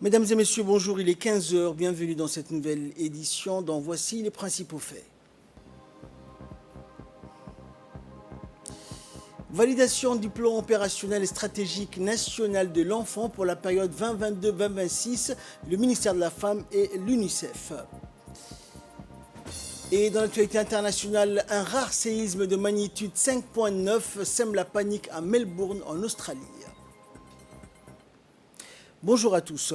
Mesdames et messieurs, bonjour, il est 15 heures. Bienvenue dans cette nouvelle édition dont voici les principaux faits. Validation du plan opérationnel et stratégique national de l'enfant pour la période 2022-2026, le ministère de la Femme et l'UNICEF. Et dans l'actualité internationale, un rare séisme de magnitude 5.9 sème la panique à Melbourne, en Australie. Bonjour à tous.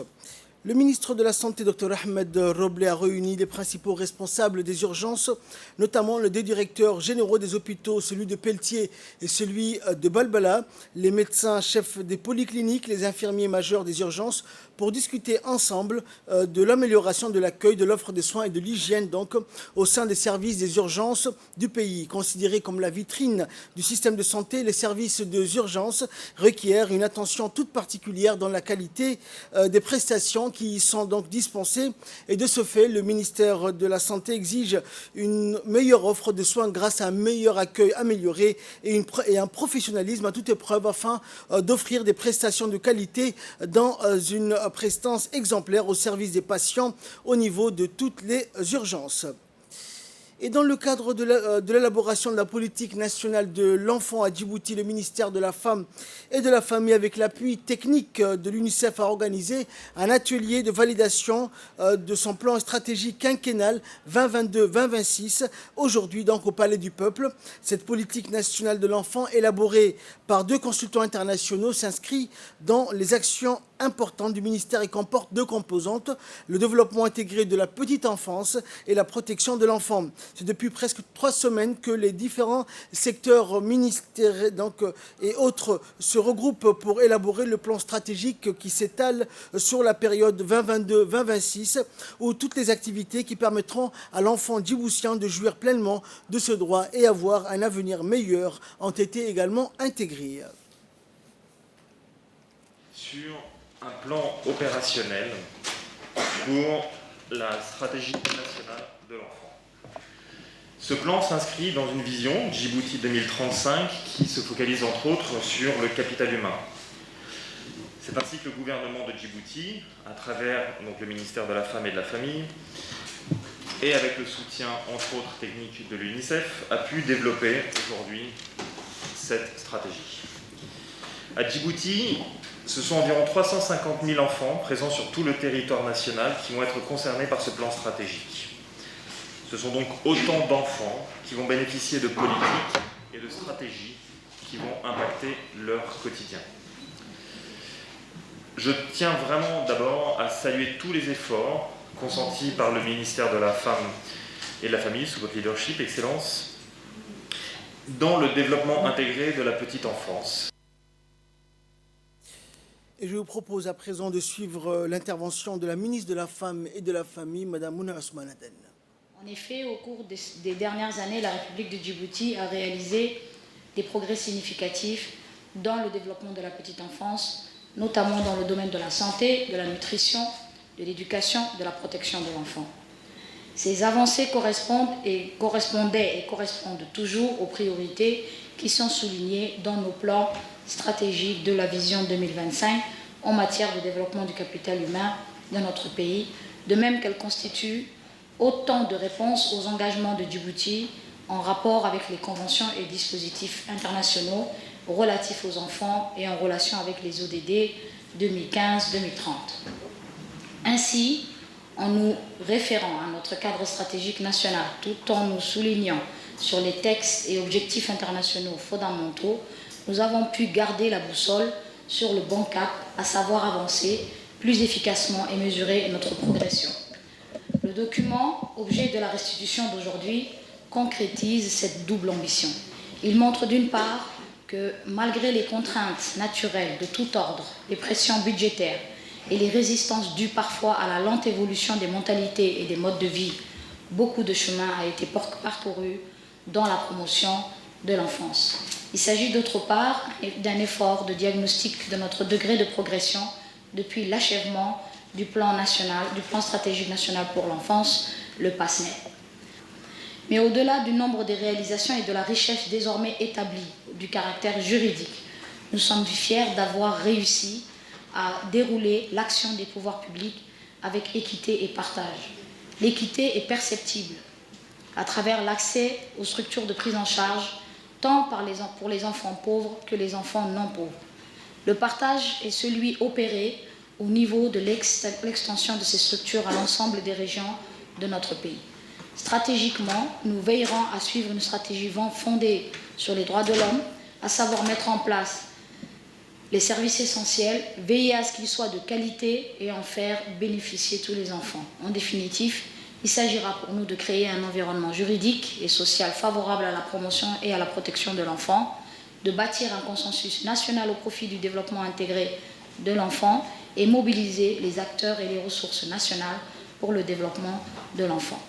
Le ministre de la Santé, Dr Ahmed Roblé, a réuni les principaux responsables des urgences, notamment les deux directeurs généraux des hôpitaux, celui de Pelletier et celui de Balbala, les médecins chefs des polycliniques, les infirmiers majeurs des urgences, pour discuter ensemble de l'amélioration de l'accueil, de l'offre de soins et de l'hygiène donc au sein des services des urgences du pays. Considérés comme la vitrine du système de santé, les services des urgences requièrent une attention toute particulière dans la qualité des prestations qui y sont donc dispensées. Et de ce fait, le ministère de la Santé exige une meilleure offre de soins grâce à un meilleur accueil amélioré et un professionnalisme à toute épreuve afin d'offrir des prestations de qualité dans une prestance exemplaire au service des patients au niveau de toutes les urgences. Et dans le cadre de l'élaboration de la politique nationale de l'enfant à Djibouti, le ministère de la Femme et de la Famille, avec l'appui technique de l'UNICEF, a organisé un atelier de validation de son plan stratégique quinquennal 2022-2026, aujourd'hui donc au Palais du Peuple. Cette politique nationale de l'enfant, élaborée par deux consultants internationaux, s'inscrit dans les actions importantes du ministère et comporte deux composantes: le développement intégré de la petite enfance et la protection de l'enfant. C'est depuis presque 3 semaines que les différents secteurs ministériels et autres se regroupent pour élaborer le plan stratégique qui s'étale sur la période 2022-2026, où toutes les activités qui permettront à l'enfant djiboutien de jouir pleinement de ce droit et avoir un avenir meilleur ont été également intégrées. Sur un plan opérationnel pour la stratégie nationale de l'enfant. Ce plan s'inscrit dans une vision Djibouti 2035 qui se focalise entre autres sur le capital humain. C'est ainsi que le gouvernement de Djibouti, à travers le ministère de la Femme et de la Famille, et avec le soutien entre autres technique de l'UNICEF, a pu développer aujourd'hui cette stratégie. À Djibouti, ce sont environ 350 000 enfants présents sur tout le territoire national qui vont être concernés par ce plan stratégique. Ce sont donc autant d'enfants qui vont bénéficier de politiques et de stratégies qui vont impacter leur quotidien. Je tiens vraiment d'abord à saluer tous les efforts consentis par le ministère de la Femme et de la Famille, sous votre leadership, Excellence, dans le développement intégré de la petite enfance. Et je vous propose à présent de suivre l'intervention de la ministre de la Femme et de la Famille, Mme Mouna Ousmane Aden. En effet, au cours des dernières années, la République de Djibouti a réalisé des progrès significatifs dans le développement de la petite enfance, notamment dans le domaine de la santé, de la nutrition, de l'éducation, de la protection de l'enfant. Ces avancées correspondaient et correspondent toujours aux priorités qui sont soulignées dans nos plans stratégiques de la vision 2025 en matière de développement du capital humain de notre pays, de même qu'elles constituent autant de réponses aux engagements de Djibouti en rapport avec les conventions et dispositifs internationaux relatifs aux enfants et en relation avec les ODD 2015-2030. Ainsi, en nous référant à notre cadre stratégique national, tout en nous soulignant sur les textes et objectifs internationaux fondamentaux, nous avons pu garder la boussole sur le bon cap, à savoir avancer plus efficacement et mesurer notre progression. Le document, objet de la restitution d'aujourd'hui, concrétise cette double ambition. Il montre d'une part que malgré les contraintes naturelles de tout ordre, les pressions budgétaires et les résistances dues parfois à la lente évolution des mentalités et des modes de vie, beaucoup de chemin a été parcouru dans la promotion de l'enfance. Il s'agit d'autre part d'un effort de diagnostic de notre degré de progression depuis l'achèvement du plan stratégique national pour l'enfance, le PASNET. Mais au-delà du nombre des réalisations et de la richesse désormais établie du caractère juridique, nous sommes fiers d'avoir réussi à dérouler l'action des pouvoirs publics avec équité et partage. L'équité est perceptible à travers l'accès aux structures de prise en charge, tant pour les enfants pauvres que les enfants non pauvres. Le partage est celui opéré au niveau de l'extension de ces structures à l'ensemble des régions de notre pays. Stratégiquement, nous veillerons à suivre une stratégie fondée sur les droits de l'homme, à savoir mettre en place les services essentiels, veiller à ce qu'ils soient de qualité et en faire bénéficier tous les enfants. En définitive, il s'agira pour nous de créer un environnement juridique et social favorable à la promotion et à la protection de l'enfant, de bâtir un consensus national au profit du développement intégré de l'enfant et mobiliser les acteurs et les ressources nationales pour le développement de l'enfant.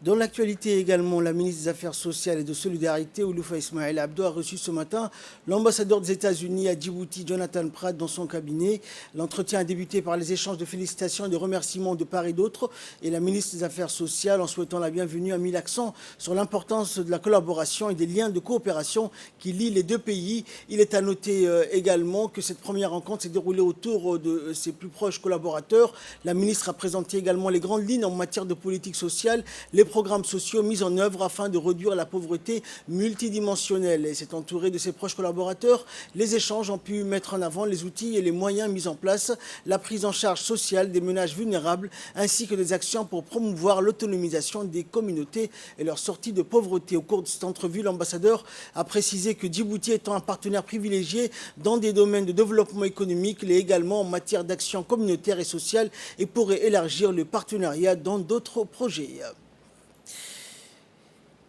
Dans l'actualité également, la ministre des Affaires sociales et de Solidarité, Olouf Ismaël Abdo, a reçu ce matin l'ambassadeur des États-Unis à Djibouti, Jonathan Pratt, dans son cabinet. L'entretien a débuté par les échanges de félicitations et de remerciements de part et d'autre. Et la ministre des Affaires sociales, en souhaitant la bienvenue, a mis l'accent sur l'importance de la collaboration et des liens de coopération qui lient les deux pays. Il est à noter également que cette première rencontre s'est déroulée autour de ses plus proches collaborateurs. La ministre a présenté également les grandes lignes en matière de politique sociale, les programmes sociaux mis en œuvre afin de réduire la pauvreté multidimensionnelle. Et s'est entouré de ses proches collaborateurs. Les échanges ont pu mettre en avant les outils et les moyens mis en place, la prise en charge sociale des ménages vulnérables, ainsi que des actions pour promouvoir l'autonomisation des communautés et leur sortie de pauvreté. Au cours de cette entrevue, l'ambassadeur a précisé que Djibouti étant un partenaire privilégié dans des domaines de développement économique, il est également en matière d'action communautaire et sociale et pourrait élargir le partenariat dans d'autres projets.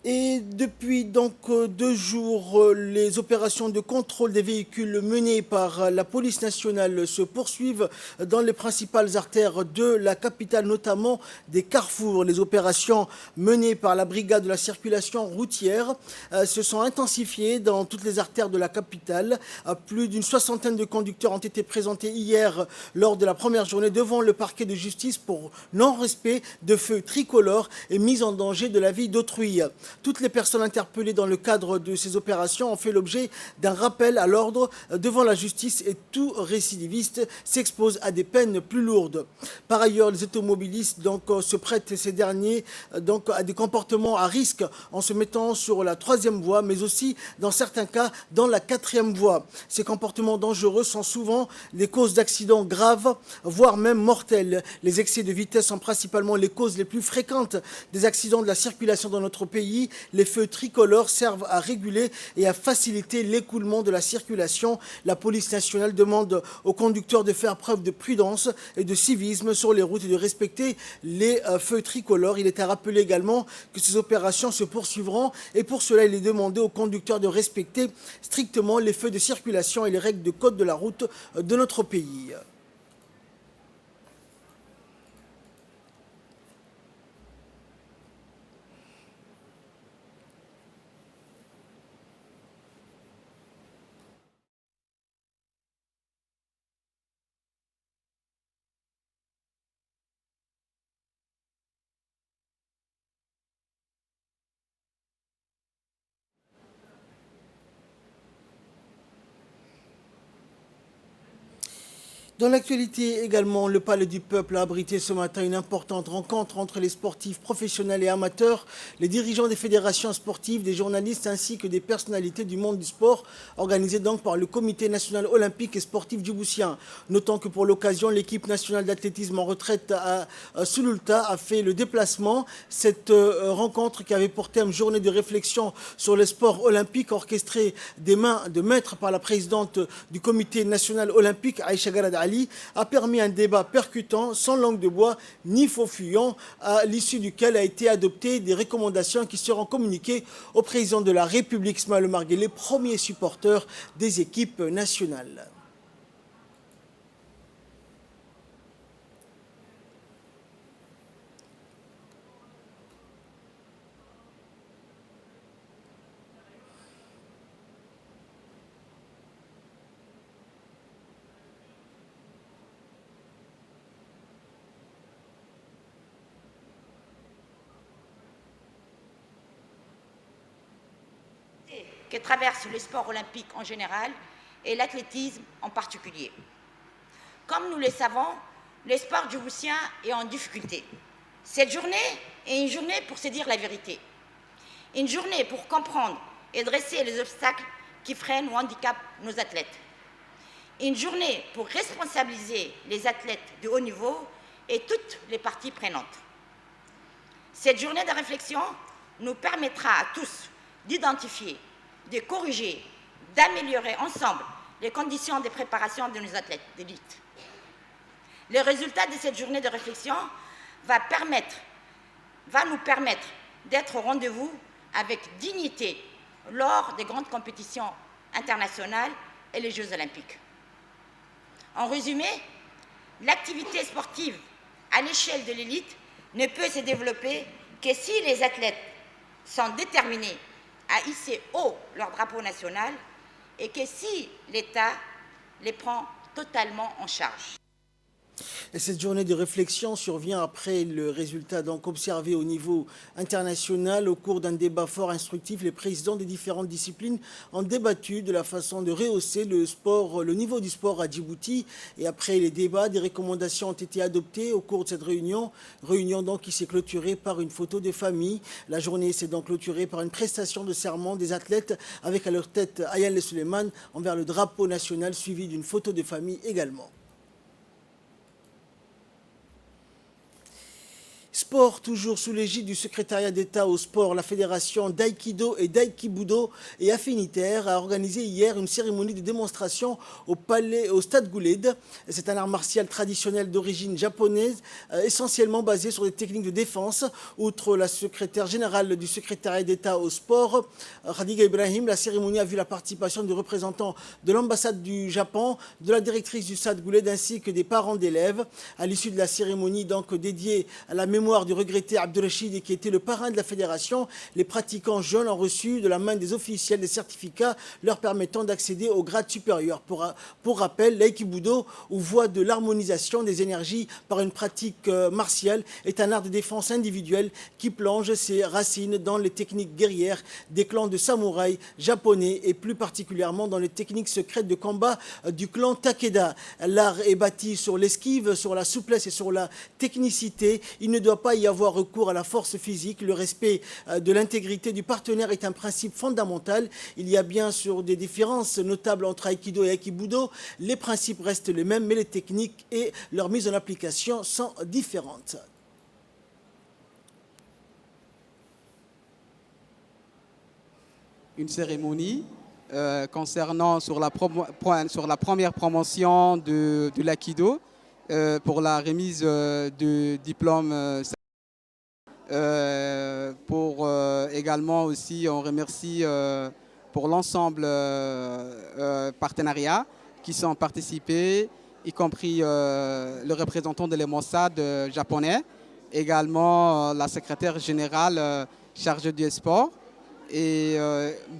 Et depuis donc 2 jours, les opérations de contrôle des véhicules menées par la police nationale se poursuivent dans les principales artères de la capitale, notamment des carrefours. Les opérations menées par la brigade de la circulation routière se sont intensifiées dans toutes les artères de la capitale. Plus d'une soixantaine de conducteurs ont été présentés hier lors de la première journée devant le parquet de justice pour non-respect de feux tricolores et mise en danger de la vie d'autrui. Toutes les personnes interpellées dans le cadre de ces opérations ont fait l'objet d'un rappel à l'ordre devant la justice et tout récidiviste s'expose à des peines plus lourdes. Par ailleurs, les automobilistes se prêtent ces derniers à des comportements à risque en se mettant sur la 3e voie, mais aussi dans certains cas dans la 4e voie. Ces comportements dangereux sont souvent les causes d'accidents graves, voire même mortels. Les excès de vitesse sont principalement les causes les plus fréquentes des accidents de la circulation dans notre pays. Les feux tricolores servent à réguler et à faciliter l'écoulement de la circulation. La police nationale demande aux conducteurs de faire preuve de prudence et de civisme sur les routes et de respecter les feux tricolores. Il est à rappeler également que ces opérations se poursuivront et pour cela, il est demandé aux conducteurs de respecter strictement les feux de circulation et les règles de code de la route de notre pays. Dans l'actualité également, le Palais du Peuple a abrité ce matin une importante rencontre entre les sportifs professionnels et amateurs, les dirigeants des fédérations sportives, des journalistes ainsi que des personnalités du monde du sport, organisée donc par le Comité national olympique et sportif djiboutien. Notons que pour l'occasion, l'équipe nationale d'athlétisme en retraite à Sululta a fait le déplacement. Cette rencontre qui avait pour thème journée de réflexion sur les sports olympiques orchestrée des mains de maître par la présidente du Comité national olympique, Aïcha Garad Ali, a permis un débat percutant, sans langue de bois ni faux fuyant, à l'issue duquel a été adopté des recommandations qui seront communiquées au président de la République, Ismaël Omar Guelleh, premier supporter des équipes nationales. Que traverse le sport olympique en général et l'athlétisme en particulier. Comme nous le savons, le sport djiboutien est en difficulté. Cette journée est une journée pour se dire la vérité. Une journée pour comprendre et dresser les obstacles qui freinent ou handicapent nos athlètes. Une journée pour responsabiliser les athlètes de haut niveau et toutes les parties prenantes. Cette journée de réflexion nous permettra à tous d'identifier, de corriger, d'améliorer ensemble les conditions de préparation de nos athlètes d'élite. Le résultat de cette journée de réflexion va nous permettre d'être au rendez-vous avec dignité lors des grandes compétitions internationales et les Jeux olympiques. En résumé, l'activité sportive à l'échelle de l'élite ne peut se développer que si les athlètes sont déterminés à hisser haut leur drapeau national et que si l'État les prend totalement en charge. Et cette journée de réflexion survient après le résultat donc observé au niveau international. Au cours d'un débat fort instructif, les présidents des différentes disciplines ont débattu de la façon de rehausser le niveau du sport à Djibouti. Et après les débats, des recommandations ont été adoptées au cours de cette réunion donc qui s'est clôturée par une photo de famille. La journée s'est donc clôturée par une prestation de serment des athlètes avec à leur tête Ayane Suleiman envers le drapeau national, suivi d'une photo de famille également. Sport, toujours sous l'égide du secrétariat d'État au sport, la fédération d'Aïkido et d'Aïkibudo et affinitaire a organisé hier une cérémonie de démonstration au Stade Gouled. C'est un art martial traditionnel d'origine japonaise, essentiellement basé sur des techniques de défense. Outre la secrétaire générale du secrétariat d'État au sport, Khadija Ibrahim, la cérémonie a vu la participation de représentants de l'ambassade du Japon, de la directrice du Stade Gouled ainsi que des parents d'élèves. À l'issue de la cérémonie donc dédiée à la mémoire du regretté Abdelrachid qui était le parrain de la fédération, les pratiquants jeunes ont reçu de la main des officiels des certificats leur permettant d'accéder au grade supérieur. Pour rappel, l'aïkibudo, ou voie de l'harmonisation des énergies par une pratique martiale, est un art de défense individuelle qui plonge ses racines dans les techniques guerrières des clans de samouraïs japonais et plus particulièrement dans les techniques secrètes de combat du clan Takeda. L'art est bâti sur l'esquive, sur la souplesse et sur la technicité. Il ne doit pas y avoir recours à la force physique. Le respect de l'intégrité du partenaire est un principe fondamental. Il y a bien sûr des différences notables entre Aïkido et Aïkibudo. Les principes restent les mêmes, mais les techniques et leur mise en application sont différentes. Une cérémonie concernant sur la première promotion de l'Aïkido pour la remise de diplôme. Également aussi, on remercie pour l'ensemble partenariats qui sont participés, y compris le représentant de l'ambassade japonais, également la secrétaire générale chargée du sport et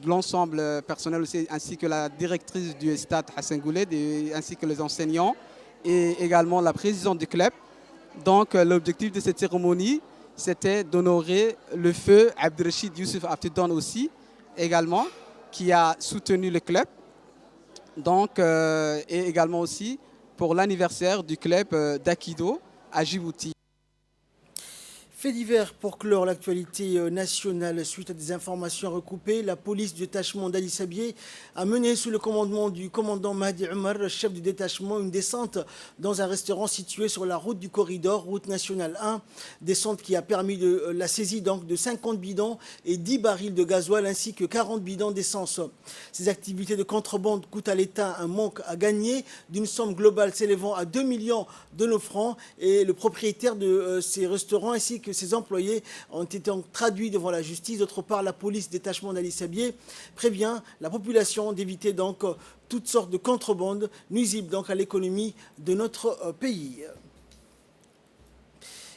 l'ensemble personnel aussi, ainsi que la directrice du stade Hassan Gouled ainsi que les enseignants et également la présidente du club. Donc l'objectif de cette cérémonie, c'était d'honorer le feu Abdelrachid Youssef Abtidon aussi, également, qui a soutenu le club. Donc, et également aussi pour l'anniversaire du club d'Aïkido à Djibouti. Fait divers pour clore l'actualité nationale suite à des informations recoupées. La police du détachement d'Ali Sabié a mené sous le commandement du commandant Mahdi Omar, chef du détachement, une descente dans un restaurant situé sur la route du corridor, route nationale 1. Descente qui a permis la saisie donc de 50 bidons et 10 barils de gasoil ainsi que 40 bidons d'essence. Ces activités de contrebande coûtent à l'État un manque à gagner d'une somme globale s'élevant à 2 millions de nos francs et le propriétaire de ces restaurants ainsi que ses employés ont été traduits devant la justice. D'autre part, la police détachement d'Ali Sabié prévient la population d'éviter donc toutes sortes de contrebandes nuisibles donc à l'économie de notre pays.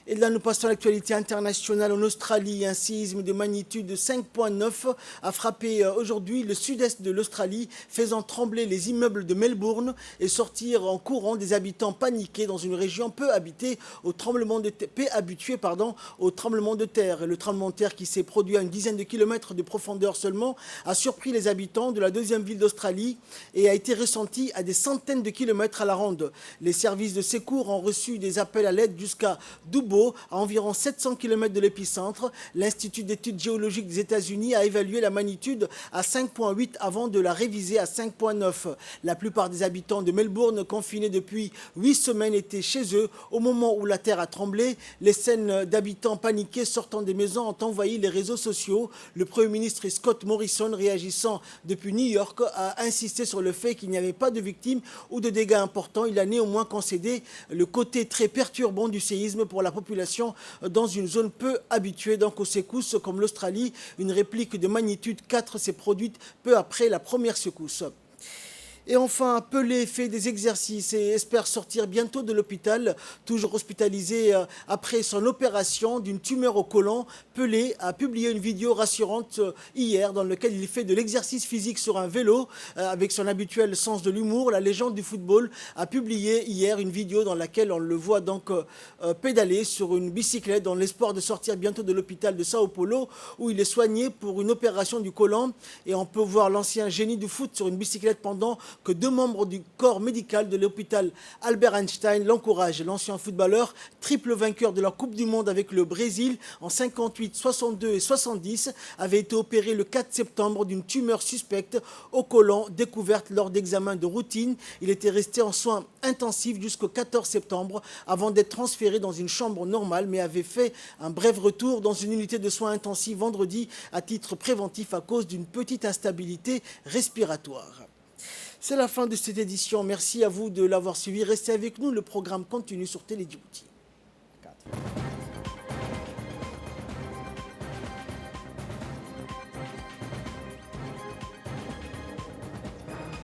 Et là, nous passons à l'actualité internationale. En Australie, un séisme de magnitude 5,9 a frappé aujourd'hui le sud-est de l'Australie, faisant trembler les immeubles de Melbourne et sortir en courant des habitants paniqués dans une région peu habituée au tremblement de terre. Le tremblement de terre qui s'est produit à une dizaine de kilomètres de profondeur seulement a surpris les habitants de la deuxième ville d'Australie et a été ressenti à des centaines de kilomètres à la ronde. Les services de secours ont reçu des appels à l'aide jusqu'à Dubbo, à environ 700 km de l'épicentre. L'Institut d'études géologiques des États-Unis a évalué la magnitude à 5,8 avant de la réviser à 5,9. La plupart des habitants de Melbourne, confinés depuis 8 semaines, étaient chez eux au moment où la terre a tremblé. Les scènes d'habitants paniqués sortant des maisons ont envahi les réseaux sociaux. Le Premier ministre Scott Morrison, réagissant depuis New York, a insisté sur le fait qu'il n'y avait pas de victimes ou de dégâts importants. Il a néanmoins concédé le côté très perturbant du séisme pour la population dans une zone peu habituée donc aux secousses comme l'Australie. Une réplique de magnitude 4 s'est produite peu après la première secousse. Et enfin, Pelé fait des exercices et espère sortir bientôt de l'hôpital. Toujours hospitalisé après son opération d'une tumeur au côlon, Pelé a publié une vidéo rassurante hier dans laquelle il fait de l'exercice physique sur un vélo avec son habituel sens de l'humour. La légende du football a publié hier une vidéo dans laquelle on le voit donc pédaler sur une bicyclette dans l'espoir de sortir bientôt de l'hôpital de Sao Paulo où il est soigné pour une opération du côlon. Et on peut voir l'ancien génie du foot sur une bicyclette pendant que 2 membres du corps médical de l'hôpital Albert Einstein l'encouragent. L'ancien footballeur, triple vainqueur de la Coupe du Monde avec le Brésil en 58, 62 et 70, avait été opéré le 4 septembre d'une tumeur suspecte au côlon découverte lors d'examens de routine. Il était resté en soins intensifs jusqu'au 14 septembre avant d'être transféré dans une chambre normale, mais avait fait un bref retour dans une unité de soins intensifs vendredi à titre préventif à cause d'une petite instabilité respiratoire. C'est la fin de cette édition. Merci à vous de l'avoir suivi. Restez avec nous, le programme continue sur Télé Djibouti. 4.